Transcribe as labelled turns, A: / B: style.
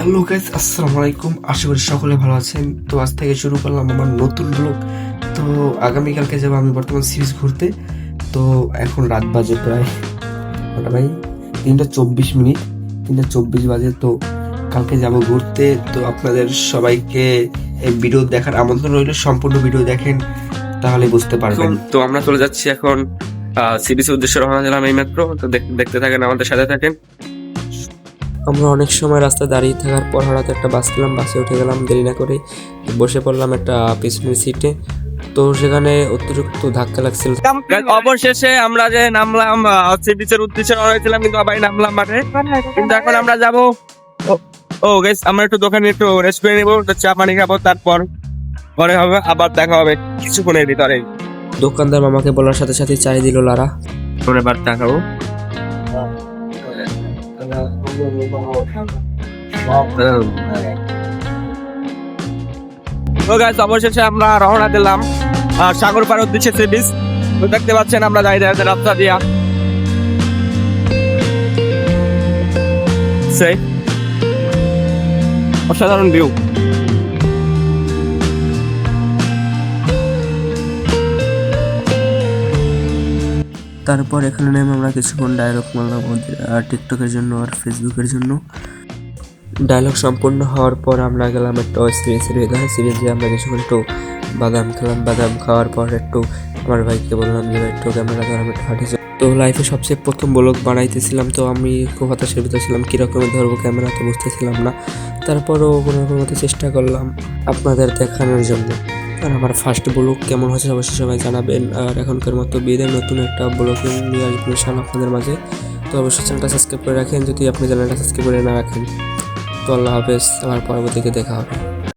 A: Hello guys, আসসালামু আলাইকুম। আশা করি সকলে ভালো আছেন। তো আজ থেকে শুরু করলাম আমার নতুন ব্লগ। তো আগামীকালকে যাবো আমি বর্তমান সিরিজ ঘুরতে। তো এখন রাত বাজে প্রায় কটা ভাই, 3:24, 3:24 বাজে। তো কালকে যাব ঘুরতে। তো আপনাদের সবাইকে এই ভিডিও দেখার আমন্ত্রণ রইল, সম্পূর্ণ ভিডিও দেখেন তাহলে বুঝতে পারবেন। তো আমরা চলে যাচ্ছি এখন সিরিজের উদ্দেশ্যে রওনা দিলাম এই মাত্র। তো দেখতে থাকেন, আমাদের সাথে থাকেন। আমরা অনেক সময় রাস্তায় দাঁড়িয়ে থাকার পর হঠাৎ একটা বাস পেলাম, বাসে উঠে গেলাম দেরি না করে, বসে পড়লাম একটা পিছনের সিটে। তো সেখানে অতিরিক্ত ধাক্কা লাগছিল। অবশেষে আমরা যে নামলাম বিচের উদ্দেশ্যে রওনা হয়েছিলাম, কিন্তু আবার নামলাম মাঠে। কিন্তু এখন আমরা যাবো ও গাইস, আমরা একটু দোকানে একটু রেস্ট করে নিবো, চা পানি খাবো, তারপর পরে হবে আবার দেখা হবে কিছুক্ষণের ভিতরে। দোকানদার মামাকে বলার সাথে সাথে চাই দিল লারা। এবার চা খাবো। তো গাইস, অবশেষে আমরা রওনা দিলাম সাগর পার উদ্দেশ্যে সি বিচ। তো দেখতে পাচ্ছেন আমরা দাঁড়িয়ে আছি রাস্তা দিয়া। সেই অসাধারণ ভিউ। তারপর এখানে নেমে আমরা কিছুক্ষণ ডায়লগ মারলাম টিকটকের জন্য আর ফেসবুকের জন্য। ডায়লগ সম্পূর্ণ হওয়ার পর আমরা গেলাম একটা সিরিজে আমরা কিছুক্ষণ একটু বাদাম খেলাম। বাদাম খাওয়ার পর একটু আমার ভাইকে বললাম যে একটু ক্যামেরা ধর, আমি একটু হাঁটি। তো লাইফে সবচেয়ে প্রথম ব্লগ বানাইতেছিলাম, তো আমি খুব হতাশার ভিতরে ছিলাম, কীরকমের ধরবো ক্যামেরা তো বুঝতেছিলাম না। তারপরও কোনো মতো চেষ্টা করলাম আপনাদের দেখানোর জন্য। আর আমার ফার্স্ট ব্লগ কেমন হয়েছে অবশ্যই সবাই জানাবেন। আর এখনকার মতো বিয়েদের নতুন একটা ব্লগিং নিয়ে আসবো ইনশাআল্লাহ আপনাদের মাঝে। তো অবশ্যই চ্যানেলটা সাবস্ক্রাইব করে রাখেন যদি আপনি চ্যানেলটা সাবস্ক্রাইব করে না রাখেন। তো আল্লাহ হাফেজ, আবার পরবর্তীতে দেখা হবে।